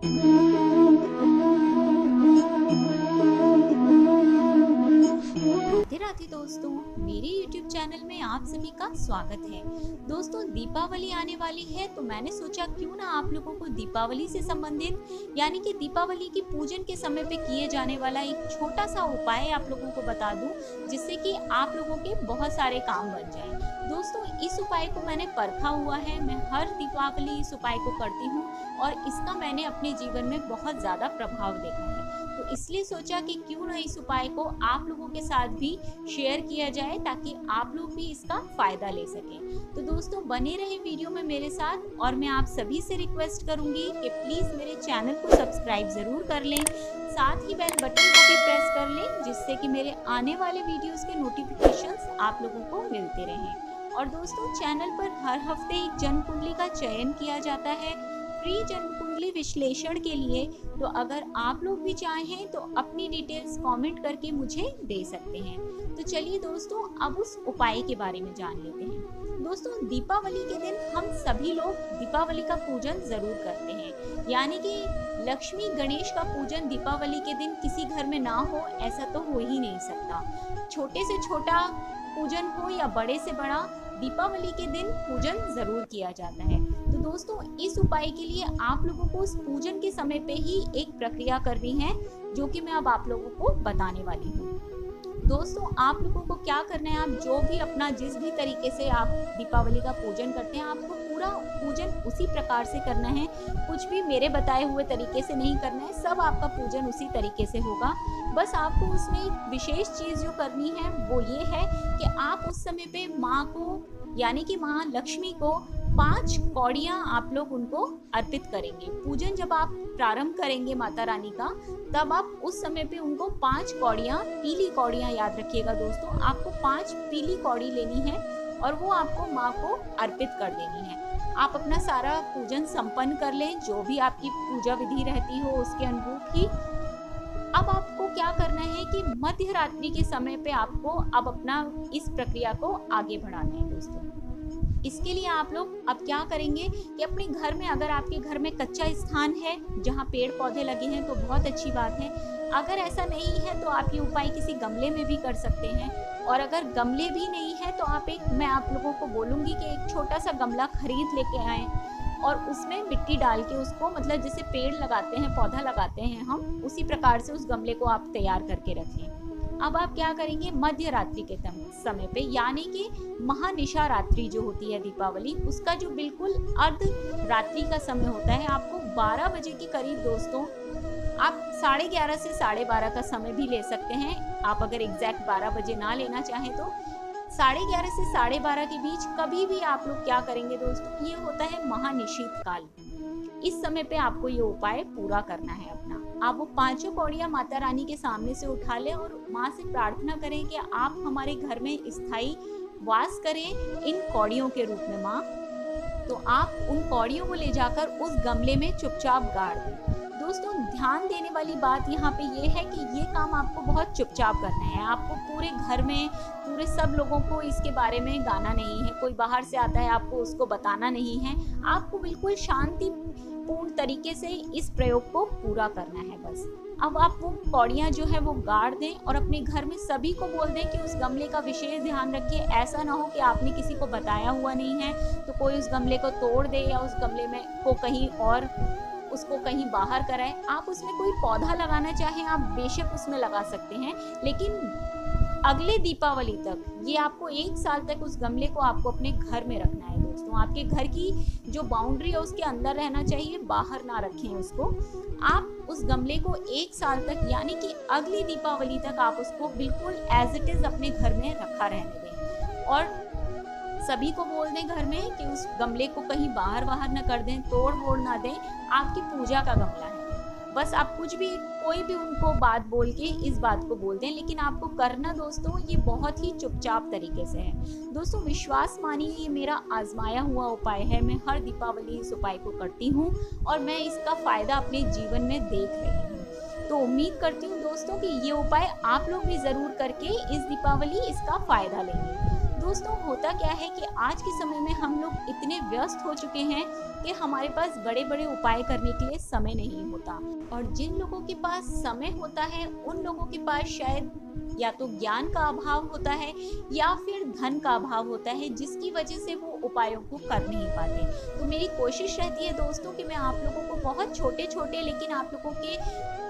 राधे राधे दोस्तों, मेरे YouTube channel में आप सभी का स्वागत है। दोस्तों, दीपावली आने वाली है तो मैंने सोचा क्यों ना आप लोगों को दीपावली से संबंधित यानी कि दीपावली की पूजन के समय पे किए जाने वाला एक छोटा सा उपाय आप लोगों को बता दूं, जिससे कि आप लोगों के बहुत सारे काम बन जाएं। दोस्तों, इस उपाय को मैंने परखा हुआ है। मैं हर दीपावली इस उपाय को करती हूँ और इसका मैंने अपने जीवन में बहुत ज़्यादा प्रभाव देखा है। तो इसलिए सोचा कि क्यों ना इस उपाय को आप लोगों के साथ भी शेयर किया जाए ताकि आप लोग भी इसका फायदा ले सकें। तो दोस्तों, बने रहे वीडियो में मेरे साथ और मैं आप सभी से रिक्वेस्ट करूंगी कि प्लीज मेरे चैनल को सब्सक्राइब जरूर कर लें, साथ ही बेल बटन को भी प्रेस कर लें, जिससे कि मेरे आने वाले वीडियोस के नोटिफिकेशंस आप लोगों को मिलते रहें। और दोस्तों, चैनल पर हर हफ्ते एक जन्म कुंडली का चयन किया जाता है फ्री जन्म कुंडली विश्लेषण के लिए। तो अगर आप लोग भी चाहें तो अपनी डिटेल्स कमेंट करके मुझे दे सकते हैं। तो चलिए दोस्तों, अब उस उपाय के बारे में जान लेते हैं। दोस्तों, दीपावली के दिन हम सभी लोग दीपावली का पूजन जरूर करते हैं, यानी कि लक्ष्मी गणेश का पूजन दीपावली के दिन किसी घर में ना हो ऐसा तो हो ही नहीं सकता। छोटे से छोटा पूजन हो या बड़े से बड़ा, दीपावली के दिन पूजन जरूर किया जाता है। तो दोस्तों, इस उपाय के लिए आप लोगों को उस पूजन के समय पे ही एक प्रक्रिया करनी है, जो कि मैं अब आप लोगों को बताने वाली हूँ। दोस्तों, आप लोगों को क्या करना है, आप जो भी अपना जिस भी तरीके से आप दीपावली का पूजन करते हैं, आपको पूरा पूजन उसी प्रकार से करना है। कुछ भी मेरे बताए हुए तरीके से नहीं करना है, सब आपका पूजन उसी तरीके से होगा। बस आपको उसमें एक विशेष चीज जो करनी है वो ये है कि आप उस समय पे माँ को यानी कि माँ लक्ष्मी को 5 कौड़ियाँ आप लोग उनको अर्पित करेंगे। पूजन जब आप प्रारंभ करेंगे माता रानी का, तब आप उस समय पे उनको 5 कौड़ियाँ, पीली कौड़ियाँ, याद रखिएगा दोस्तों, आपको 5 पीली कौड़ी लेनी है और वो आपको माँ को अर्पित कर देनी है। आप अपना सारा पूजन संपन्न कर लें, जो भी आपकी पूजा विधि रहती हो उसके अनुरूप ही। अब आपको क्या करना है कि मध्य रात्रि के समय पे आपको अब अपना इस प्रक्रिया को आगे बढ़ाना है। दोस्तों, इसके लिए आप लोग अब क्या करेंगे कि अपने घर में, अगर आपके घर में कच्चा स्थान है जहाँ पेड़ पौधे लगे हैं तो बहुत अच्छी बात है। अगर ऐसा नहीं है तो आप ये उपाय किसी गमले में भी कर सकते हैं। और अगर गमले भी नहीं है तो मैं आप लोगों को बोलूंगी कि एक छोटा सा गमला खरीद लेके आए और उसमें मिट्टी डाल के उसको, मतलब जैसे पेड़ लगाते हैं, पौधा लगाते हैं हम, उसी प्रकार से उस गमले को आप तैयार करके रखें। अब आप क्या करेंगे, मध्य रात्रि के समय पे, यानी कि महानिशा रात्रि जो होती है दीपावली, उसका जो बिल्कुल अर्ध रात्रि का समय होता है, आपको 12 बजे के करीब, दोस्तों आप 11:30 से 12:30 का समय भी ले सकते हैं। आप अगर एग्जैक्ट 12 बजे ना लेना चाहें तो 11:30 से 12:30 के बीच कभी भी आप लोग क्या करेंगे दोस्तों, ये होता है महानिशीत काल। इस समय पे आपको ये उपाय पूरा करना है अपना। आप वो 5 कौड़ियाँ माता रानी के सामने से उठा लें और माँ से प्रार्थना करें कि आप हमारे घर में स्थायी वास करें इन कौड़ियों के रूप में माँ। तो आप उन कौड़ियों को ले जाकर उस गमले में चुपचाप गाड़ दें। दोस्तों, ध्यान देने वाली बात यहाँ पे ये है कि ये काम आपको बहुत चुपचाप करना है। आपको पूरे घर में पूरे सब लोगों को इसके बारे में गाना नहीं है। कोई बाहर से आता है, आपको उसको बताना नहीं है। आपको बिल्कुल शांतिपूर्ण तरीके से इस प्रयोग को पूरा करना है बस। अब आप वो कौड़ियाँ जो है वो गाड़ दें और अपने घर में सभी को बोल दें कि उस गमले का विशेष ध्यान रखिए। ऐसा ना हो कि आपने किसी को बताया हुआ नहीं है तो कोई उस गमले को तोड़ दे या उस गमले में को कहीं और उसको कहीं बाहर कराएं। आप उसमें कोई पौधा लगाना चाहें, आप बेशक उसमें लगा सकते हैं, लेकिन अगले दीपावली तक, ये आपको 1 साल तक उस गमले को आपको अपने घर में रखना है। दोस्तों, आपके घर की जो बाउंड्री है उसके अंदर रहना चाहिए, बाहर ना रखें उसको। आप उस गमले को 1 साल तक, यानी कि अगली दीपावली तक, आप उसको बिल्कुल एज इट इज अपने घर में रखा रहने दें और सभी को बोल दें घर में कि उस गमले को कहीं बाहर न कर दें, तोड़ फोड़ ना दें। आपकी पूजा का गमला है, बस आप कुछ भी, कोई भी उनको बात बोल के इस बात को बोल दें, लेकिन आपको करना दोस्तों ये बहुत ही चुपचाप तरीके से है। दोस्तों, विश्वास मानिए, ये मेरा आजमाया हुआ उपाय है। मैं हर दीपावली इस उपाय को करती हूँ और मैं इसका फायदा अपने जीवन में देख रही हूँ। तो उम्मीद करती हूँ दोस्तों कि ये उपाय आप लोग भी जरूर करके इस दीपावली इसका फायदा लेंगे। दोस्तों होता क्या है कि आज के समय में हम लोग इतने व्यस्त हो चुके हैं कि हमारे पास बड़े बड़े उपाय करने के लिए समय नहीं होता, और जिन लोगों के पास समय होता है उन लोगों के पास शायद या तो ज्ञान का अभाव होता है या फिर धन का अभाव होता है, जिसकी वजह से वो उपायों को कर नहीं पाते। तो मेरी कोशिश रहती है दोस्तों कि मैं आप लोगों को बहुत छोटे छोटे लेकिन आप लोगों के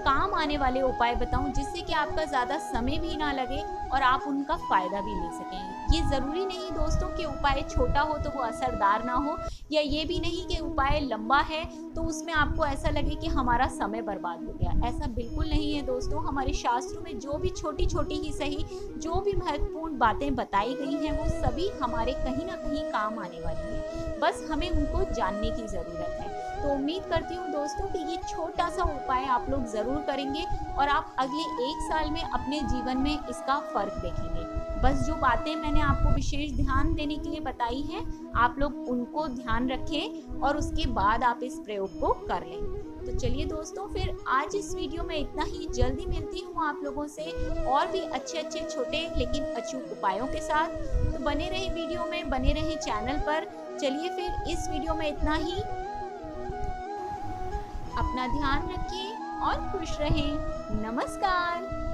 काम आने वाले उपाय बताऊं, जिससे कि आपका ज़्यादा समय भी ना लगे और आप उनका फ़ायदा भी ले सकें। ये ज़रूरी नहीं दोस्तों कि उपाय छोटा हो तो वो असरदार ना हो, या ये भी नहीं कि उपाय लंबा है तो उसमें आपको ऐसा लगे कि हमारा समय बर्बाद हो गया। ऐसा बिल्कुल नहीं है दोस्तों। हमारे शास्त्रों में जो भी छोटी छोटी ही सही जो भी महत्वपूर्ण बातें बताई गई हैं वो सभी हमारे कहीं ना कहीं काम आने वाली हैं, बस हमें उनको जानने की ज़रूरत है। तो उम्मीद करती हूँ दोस्तों कि ये छोटा सा उपाय आप लोग ज़रूर करेंगे और आप अगले 1 साल में अपने जीवन में इसका फ़र्क देखेंगे। बस जो बातें मैंने आपको विशेष ध्यान देने के लिए बताई हैं, आप लोग उनको ध्यान रखें और उसके बाद आप इस प्रयोग को कर लें। तो चलिए दोस्तों, फिर आज इस वीडियो में इतना ही। जल्दी मिलती हूँ आप लोगों से और भी अच्छे अच्छे छोटे लेकिन अचूक उपायों के साथ। तो बने रहे वीडियो में, बने रहे चैनल पर। चलिए फिर इस वीडियो में इतना ही। अपना ध्यान रखें और खुश रहें। नमस्कार।